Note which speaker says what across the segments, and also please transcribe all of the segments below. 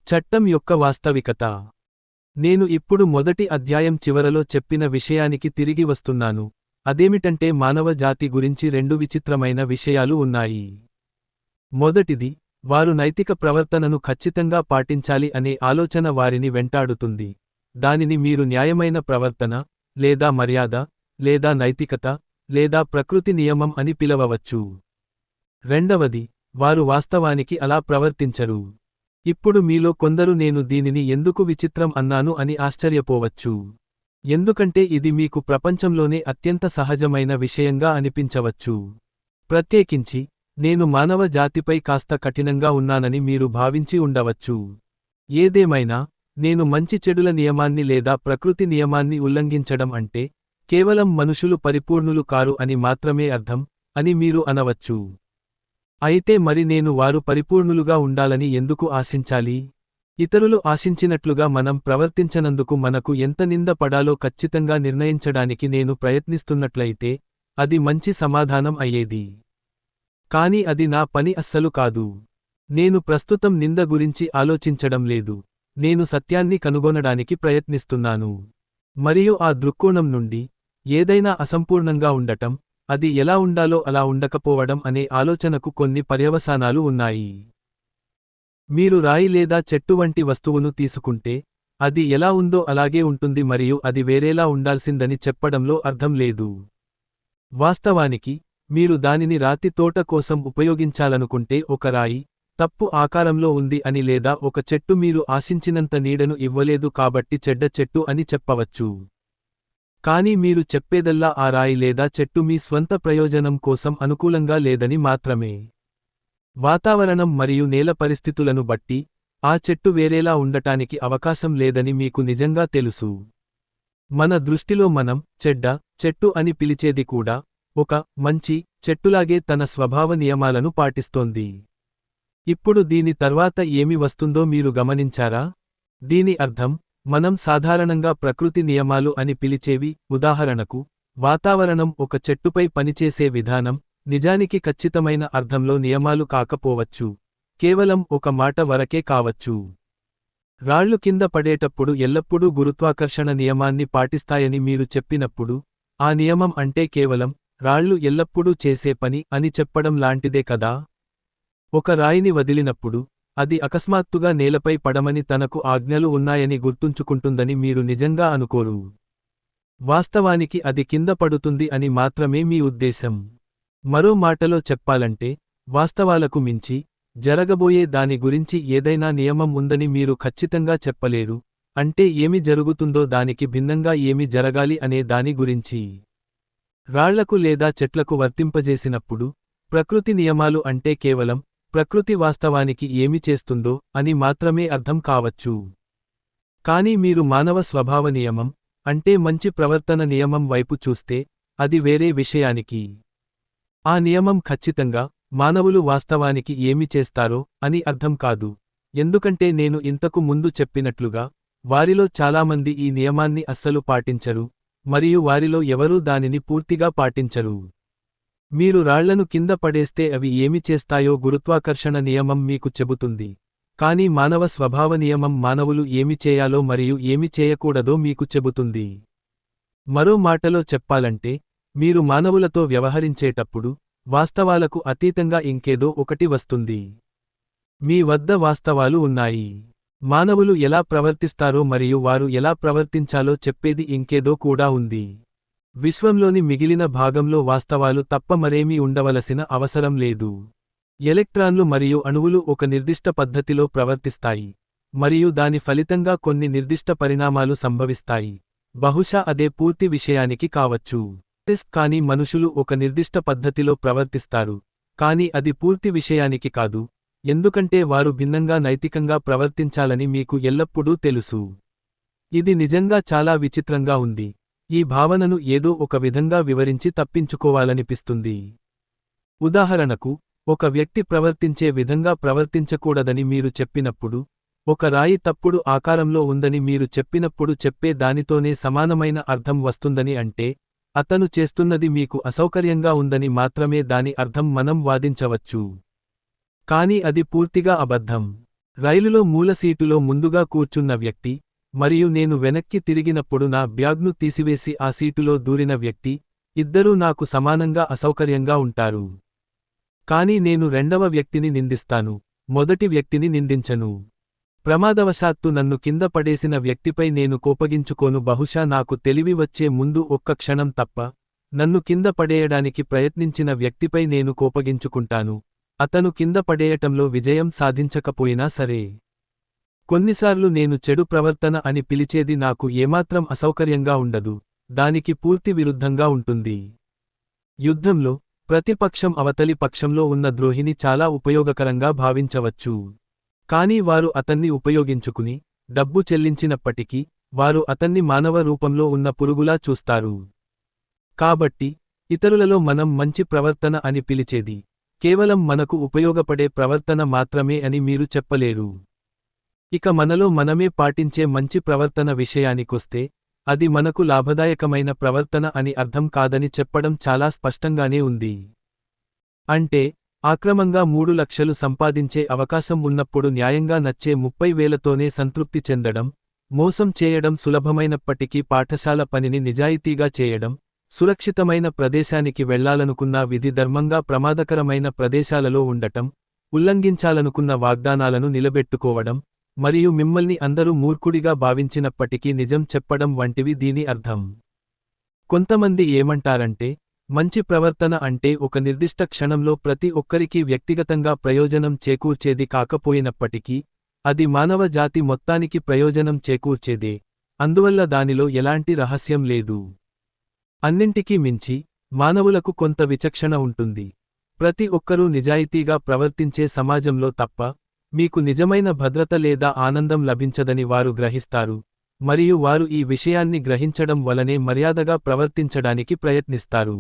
Speaker 1: చట్టం యొక్క వాస్తవికత. నేను ఇప్పుడు మొదటి అధ్యాయం చివరలో చెప్పిన విషయానికి తిరిగి వస్తున్నాను, అదేమిటంటే మానవ జాతి గురించి రెండు విచిత్రమైన విషయాలు ఉన్నాయి. మొదటిది, వారు నైతిక ప్రవర్తనను ఖచ్చితంగా పాటించాలి అనే ఆలోచన వారిని వెంటాడుతుంది. దానిని మీరు న్యాయమైన ప్రవర్తన, లేదా మర్యాద, లేదా నైతికత, లేదా ప్రకృతి నియమం అని పిలవవచ్చు. రెండవది, వారు వాస్తవానికి అలా ప్రవర్తించరు. ఇప్పుడు మీలో కొందరు నేను దీనిని ఎందుకు విచిత్రం అన్నాను అని ఆశ్చర్యపోవచ్చు. ఎందుకంటే ఇది మీకు ప్రపంచంలోనే అత్యంత సహజమైన విషయంగా అనిపించవచ్చు. ప్రత్యేకించి, నేను మానవ జాతిపై కాస్త కఠినంగా ఉన్నానని మీరు భావించి ఉండవచ్చు. ఏదేమైనా, నేను మంచి చెడుల నియమాన్ని లేదా ప్రకృతి నియమాన్ని ఉల్లంఘించడం అంటే, కేవలం మనుషులు పరిపూర్ణులు కారు అని మాత్రమే అర్థం అని మీరు అనవచ్చు. అయితే మరి నేను వారు పరిపూర్ణులుగా ఉండాలని ఎందుకు ఆశించాలి? ఇతరులు ఆశించినట్లుగా మనం ప్రవర్తించనందుకు మనకు ఎంత నింద పడాలో ఖచ్చితంగా నిర్ణయించడానికి నేను ప్రయత్నిస్తున్నట్లయితే, అది మంచి సమాధానం అయ్యేది. కానీ అది నా పని అస్సలు కాదు. నేను ప్రస్తుతం నింద గురించి ఆలోచించడం లేదు. నేను సత్యాన్ని కనుగొనడానికి ప్రయత్నిస్తున్నాను. మరియు ఆ దృక్కోణం నుండి, ఏదైనా అసంపూర్ణంగా ఉండటం, అది ఎలా ఉండాలో అలా ఉండకపోవడం అనే ఆలోచనకు కొన్ని పర్యవసానాలు ఉన్నాయి. మీరు రాయి లేదా చెట్టు వంటి వస్తువును తీసుకుంటే, అది ఎలా ఉందో అలాగే ఉంటుంది మరియు అది వేరేలా ఉండాల్సిందని చెప్పడంలో అర్థం లేదు. వాస్తవానికి, మీరు దానిని రాతి తోట కోసం ఉపయోగించాలనుకుంటే ఒక రాయి, తప్పు ఆకారంలో ఉంది అని లేదా ఒక చెట్టు మీరు ఆశించినంత నీడను ఇవ్వలేదు కాబట్టి చెడ్డ చెట్టు అని చెప్పవచ్చు. కానీ మీరు చెప్పేదల్లా ఆ రాయి లేదా చెట్టు మీ స్వంత ప్రయోజనం కోసం అనుకూలంగా లేదని మాత్రమే. వాతావరణం మరియు నేల పరిస్థితులను బట్టి, ఆ చెట్టు వేరేలా ఉండటానికి అవకాశం లేదని మీకు నిజంగా తెలుసు. మన దృష్టిలో మనం చెడ్డ చెట్టు అని పిలిచేది కూడా, ఒక మంచి చెట్టులాగే తన స్వభావ నియమాలను పాటిస్తోంది. ఇప్పుడు దీని తర్వాత ఏమి వస్తుందో మీరు గమనించారా? దీని అర్థం, మనం సాధారణంగా ప్రకృతి నియమాలు అని పిలిచేవి, ఉదాహరణకు, వాతావరణం ఒక చెట్టుపై పనిచేసే విధానం, నిజానికి ఖచ్చితమైన అర్థంలో నియమాలు కాకపోవచ్చు, కేవలం ఒక మాట వరకే కావచ్చు. రాళ్లు కింద పడేటప్పుడు ఎల్లప్పుడూ గురుత్వాకర్షణ నియమాన్ని పాటిస్తాయని మీరు చెప్పినప్పుడు, ఆ నియమం అంటే కేవలం, రాళ్లు ఎల్లప్పుడూ చేసే పని అని చెప్పడం లాంటిదే కదా? ఒక రాయిని వదిలినప్పుడు, అది అకస్మాత్తుగా నేలపై పడమని తనకు ఆజ్ఞలు ఉన్నాయని గుర్తుంచుకుంటుందని మీరు నిజంగా అనుకోరు. వాస్తవానికి అది కింద పడుతుంది అని మాత్రమే మీ ఉద్దేశం. మరో మాటలో చెప్పాలంటే, వాస్తవాలకు మించి, జరగబోయే దాని గురించి ఏదైనా నియమం ఉందని మీరు ఖచ్చితంగా చెప్పలేరు, అంటే ఏమి జరుగుతుందో దానికి భిన్నంగా ఏమి జరగాలి అనే దాని గురించి. రాళ్లకు లేదా చెట్లకు వర్తింపజేసినప్పుడు, ప్రకృతి నియమాలు అంటే కేవలం, ప్రకృతి వాస్తవానికి ఏమి చేస్తుందో అని మాత్రమే అర్థం కావచ్చు. కానీ మీరు మానవ స్వభావ నియమం, అంటే మంచి ప్రవర్తన నియమం వైపు చూస్తే, అది వేరే విషయానికి. ఆ నియమం ఖచ్చితంగా, మానవులు వాస్తవానికి ఏమి చేస్తారో అని అర్థం కాదు, ఎందుకంటే నేను ఇంతకు ముందు చెప్పినట్లుగా, వారిలో చాలామంది ఈ నియమాన్ని అస్సలు పాటించరు, మరియు వారిలో ఎవరూ దానిని పూర్తిగా పాటించరు. మీరు రాళ్లను కింద పడేస్తే అవి ఏమి చేస్తాయో గురుత్వాకర్షణ నియమం మీకు చెబుతుంది, కానీ మానవ స్వభావ నియమం మానవులు ఏమి చేయాలో మరియు ఏమి చేయకూడదో మీకు చెబుతుంది. మరో మాటలో చెప్పాలంటే, మీరు మానవులతో వ్యవహరించేటప్పుడు, వాస్తవాలకు అతీతంగా ఇంకేదో ఒకటి వస్తుంది. మీ వద్ద వాస్తవాలు ఉన్నాయి. మానవులు ఎలా ప్రవర్తిస్తారో మరియు వారు ఎలా ప్రవర్తించాలో చెప్పేది ఇంకేదో కూడా ఉంది. విశ్వంలోని మిగిలిన భాగంలో వాస్తవాలు తప్ప మరేమీ ఉండవలసిన అవసరం లేదు. ఎలక్ట్రాన్లు మరియు అణువులు ఒక నిర్దిష్ట పద్ధతిలో ప్రవర్తిస్తాయి, మరియు దాని ఫలితంగా కొన్ని నిర్దిష్ట పరిణామాలు సంభవిస్తాయి. బహుశా అదే పూర్తి విషయానికి కావచ్చు. కానీ మనుషులు ఒక నిర్దిష్ట పద్ధతిలో ప్రవర్తిస్తారు, కానీ అది పూర్తి విషయానికి కాదు, ఎందుకంటే వారు భిన్నంగా నైతికంగా ప్రవర్తించాలని మీకు ఎల్లప్పుడూ తెలుసు. ఇది నిజంగా చాలా విచిత్రంగా ఉంది. ఈ భావనను ఏదో ఒక విధంగా వివరించి తప్పించుకోవాలనిపిస్తుంది. ఉదాహరణకు, ఒక వ్యక్తి ప్రవర్తించే విధంగా ప్రవర్తించకూడదని మీరు చెప్పినప్పుడు, ఒక రాయి తప్పుడు ఆకారంలో ఉందని మీరు చెప్పినప్పుడు చెప్పే దానితోనే సమానమైన అర్థం వస్తుందని అంటే, అతను చేస్తున్నది మీకు అసౌకర్యంగా ఉందని మాత్రమే దాని అర్థం మనం వాదించవచ్చు. కానీ అది పూర్తిగా అబద్ధం. రైలులో మూల సీటులో ముందుగా కూర్చున్న వ్యక్తి, మరియు నేను వెనక్కి తిరిగినప్పుడు నా బ్యాగ్ను తీసివేసి ఆ సీటులో దూరిన వ్యక్తి, ఇద్దరూ నాకు సమానంగా అసౌకర్యంగా ఉంటారు. కానీ నేను రెండవ వ్యక్తిని నిందిస్తాను, మొదటి వ్యక్తిని నిందించను. ప్రమాదవశాత్తు నన్ను కింద పడేసిన వ్యక్తిపై నేను కోపగించుకోను. బహుశా నాకు తెలివి వచ్చే ముందు ఒక్క క్షణం తప్ప, నన్ను కింద పడేయడానికి ప్రయత్నించిన వ్యక్తిపై నేను కోపగించుకుంటాను, అతను కింద పడేయటంలో విజయం సాధించకపోయినా సరే. కొన్నిసార్లు నేను చెడు ప్రవర్తన అని పిలిచేది నాకు ఏమాత్రం అసౌకర్యంగా ఉండదు, దానికి పూర్తి విరుద్ధంగా ఉంటుంది. యుద్ధంలో ప్రతిపక్షం అవతలి పక్షంలో ఉన్న ద్రోహిని చాలా ఉపయోగకరంగా భావించవచ్చు. కానీ వారు అతన్ని ఉపయోగించుకుని డబ్బు చెల్లించినప్పటికీ వారు అతన్ని మానవ రూపంలో ఉన్న పురుగులా చూస్తారు. కాబట్టి ఇతరులలో మనం మంచి ప్రవర్తన అని పిలిచేది కేవలం మనకు ఉపయోగపడే ప్రవర్తన మాత్రమే అని మీరు చెప్పలేరు. ఇక మనలో మనమే పాటించే మంచి ప్రవర్తన విషయానికొస్తే, అది మనకు లాభదాయకమైన ప్రవర్తన అని అర్థం కాదని చెప్పడం చాలా స్పష్టంగానే ఉంది. అంటే ఆక్రమంగా 3 లక్షలు సంపాదించే అవకాశం ఉన్నప్పుడు న్యాయంగా నచ్చే 30,000తోనే సంతృప్తి చెందడం, మోసం చేయడం సులభమైనప్పటికీ పాఠశాల పనిని నిజాయితీగా చేయడం, సురక్షితమైన ప్రదేశానికి వెళ్లాలనుకున్నా విధి ధర్మంగా ప్రమాదకరమైన ప్రదేశాలలో ఉండటం, ఉల్లంఘించాలనుకున్న వాగ్దానాలను నిలబెట్టుకోవడం, మరియు మిమ్మల్ని అందరూ మూర్ఖుడిగా భావించినప్పటికీ నిజం చెప్పడం వంటివి దీని అర్థం. కొంతమంది ఏమంటారంటే, మంచి ప్రవర్తన అంటే ఒక నిర్దిష్ట క్షణంలో ప్రతి ఒక్కరికీ వ్యక్తిగతంగా ప్రయోజనం చేకూర్చేది కాకపోయినప్పటికీ, అది మానవ జాతి మొత్తానికి ప్రయోజనం చేకూర్చేదే, అందువల్ల దానిలో ఎలాంటి రహస్యం లేదు. అన్నింటికీ మించి మానవులకు కొంత విచక్షణ ఉంటుంది. ప్రతి ఒక్కరూ నిజాయితీగా ప్రవర్తించే సమాజంలో తప్ప మీకు నిజమైన భద్రత లేదా ఆనందం లభించదని వారు గ్రహిస్తారు, మరియు వారు ఈ విషయాన్ని గ్రహించడం వలనే మర్యాదగా ప్రవర్తించడానికి ప్రయత్నిస్తారు.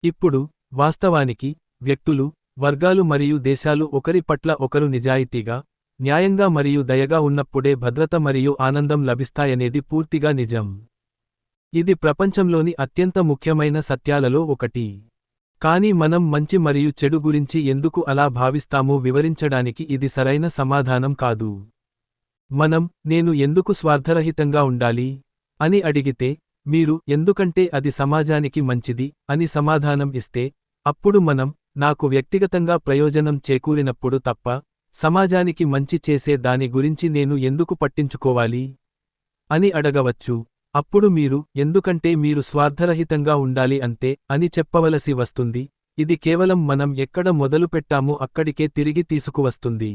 Speaker 1: ఇప్పుడు వాస్తవానికి వ్యక్తులు, వర్గాలు మరియు దేశాలు ఒకరి పట్ల ఒకరు నిజాయితీగా, న్యాయంగా మరియు దయగా ఉన్నప్పుడే భద్రత మరియు ఆనందం లభిస్తాయనేది పూర్తిగా నిజం. ఇది ప్రపంచంలోని అత్యంత ముఖ్యమైన సత్యాలలో ఒకటి. కానీ మనం మంచి మరియు చెడు గురించి ఎందుకు అలా భావిస్తామో వివరించడానికి ఇది సరైన సమాధానం కాదు. నేను ఎందుకు స్వార్థరహితంగా ఉండాలి అని అడిగితే, మీరు ఎందుకంటే అది సమాజానికి మంచిది అని సమాధానం ఇస్తే, అప్పుడు నాకు వ్యక్తిగతంగా ప్రయోజనం చేకూరినప్పుడు తప్ప, సమాజానికి మంచి చేసే దాని గురించి నేను ఎందుకు పట్టించుకోవాలి అని అడగవచ్చు. అప్పుడు మీరు ఎందుకంటే మీరు స్వార్థరహితంగా ఉండాలి అంతే అని చెప్పవలసి వస్తుంది. ఇది కేవలం మనం ఎక్కడ మొదలుపెట్టామో అక్కడికే తిరిగి తీసుకువస్తుంది.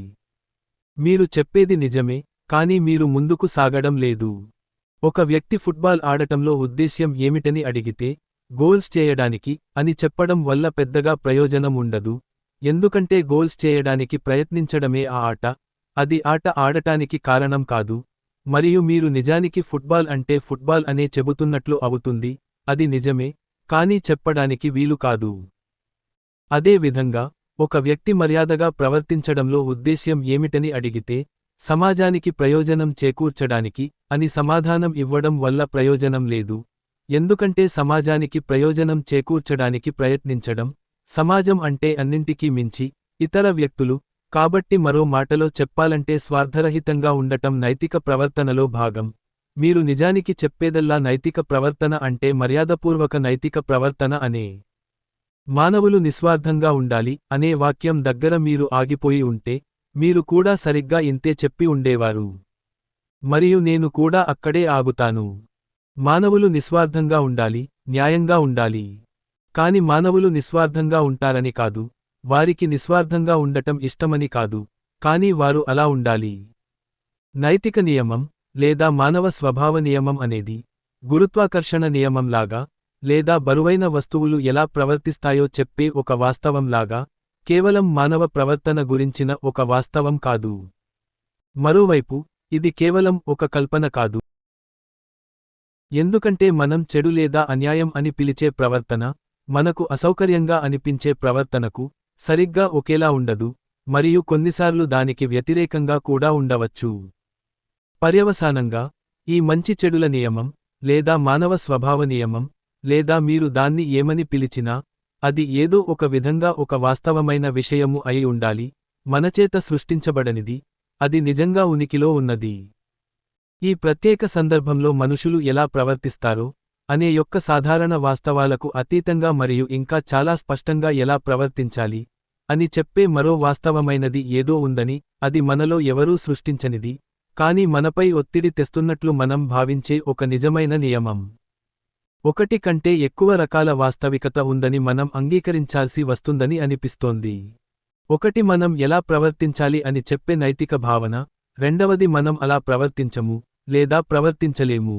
Speaker 1: మీరు చెప్పేది నిజమే, కానీ మీరు ముందుకు సాగడం లేదు. ఒక వ్యక్తి ఫుట్బాల్ ఆడటంలో ఉద్దేశ్యం ఏమిటని అడిగితే, గోల్స్ చేయడానికి అని చెప్పడం వల్ల పెద్దగా ప్రయోజనం ఉండదు, ఎందుకంటే గోల్స్ చేయడానికి ప్రయత్నించడమే ఆ ఆట, అది ఆట ఆడటానికి కారణం కాదు. మరియు మీరు నిజానికి ఫుట్బాల్ అంటే ఫుట్బాల్ అనే చెబుతున్నట్లు అవుతుంది, అది నిజమే, కానీ చెప్పడానికి వీలు కాదు. అదే విధంగా ఒక వ్యక్తి మర్యాదగా ప్రవర్తించడంలో ఉద్దేశ్యం ఏమిటని అడిగితే, సమాజానికి ప్రయోజనం చేకూర్చడానికి అని సమాధానం ఇవ్వడం వల్ల ప్రయోజనం లేదు, ఎందుకంటే సమాజానికి ప్రయోజనం చేకూర్చడానికి ప్రయత్నించడం, సమాజం అంటే అన్నింటికీ మించి ఇతర వ్యక్తులు. కాబట్టి మరో మాటలో చెప్పాలంటే స్వార్థరహితంగా ఉండటం నైతిక ప్రవర్తనలో భాగం. మీరు నిజానికి చెప్పేదల్లా నైతిక ప్రవర్తన అంటే మర్యాదపూర్వక నైతిక ప్రవర్తన అనే. మానవులు నిస్వార్థంగా ఉండాలి అనే వాక్యం దగ్గర మీరు ఆగిపోయి ఉంటే, మీరు కూడా సరిగ్గా ఇంతే చెప్పి ఉండేవారు. మరియు నేను కూడా అక్కడే ఆగుతాను. మానవులు నిస్వార్థంగా ఉండాలి, న్యాయంగా ఉండాలి. కాని మానవులు నిస్వార్థంగా ఉంటారని కాదు, వారికి నిస్వార్థంగా ఉండటం ఇష్టమని కాదు, కానీ వారు అలా ఉండాలి. నైతిక నియమం లేదా మానవ స్వభావ నియమం అనేది గురుత్వాకర్షణ నియమంలాగా, లేదా బరువైన వస్తువులు ఎలా ప్రవర్తిస్తాయో చెప్పే ఒక వాస్తవంలాగా, కేవలం మానవ ప్రవర్తన గురించిన ఒక వాస్తవం కాదు. మరోవైపు ఇది కేవలం ఒక కల్పన కాదు. ఎందుకంటే మనం చెడు లేదా అన్యాయం అని పిలిచే ప్రవర్తన, మనకు అసౌకర్యంగా అనిపించే ప్రవర్తనకు సరిగ్గా ఒకేలా ఉండదు, మరియు కొన్నిసార్లు దానికి వ్యతిరేకంగా కూడా ఉండవచ్చు. పర్యవసానంగా, ఈ మంచి చెడుల నియమం, లేదా మానవ స్వభావ నియమం, లేదా మీరు దాన్ని ఏమని పిలిచినా, అది ఏదో ఒక విధంగా ఒక వాస్తవమైన విషయము అయి ఉండాలి, మనచేత సృష్టించబడనిది, అది నిజంగా ఉనికిలో ఉన్నది. ఈ ప్రత్యేక సందర్భంలో మనుషులు ఎలా ప్రవర్తిస్తారో అనే యొక్క సాధారణ వాస్తవాలకు అతీతంగా మరియు ఇంకా చాలా స్పష్టంగా ఎలా ప్రవర్తించాలి అని చెప్పే మరో వాస్తవమైనది ఏదో ఉందని, అది మనలో ఎవరూ సృష్టించనిది, కానీ మనపై ఒత్తిడి తెస్తున్నట్లు మనం భావించే ఒక నిజమైన నియమం. ఒకటి కంటే ఎక్కువ రకాల వాస్తవికత ఉందని మనం అంగీకరించాల్సి వస్తుందని అనిపిస్తోంది. ఒకటి మనం ఎలా ప్రవర్తించాలి అని చెప్పే నైతిక భావన, రెండవది మనం అలా ప్రవర్తించము లేదా ప్రవర్తించలేము.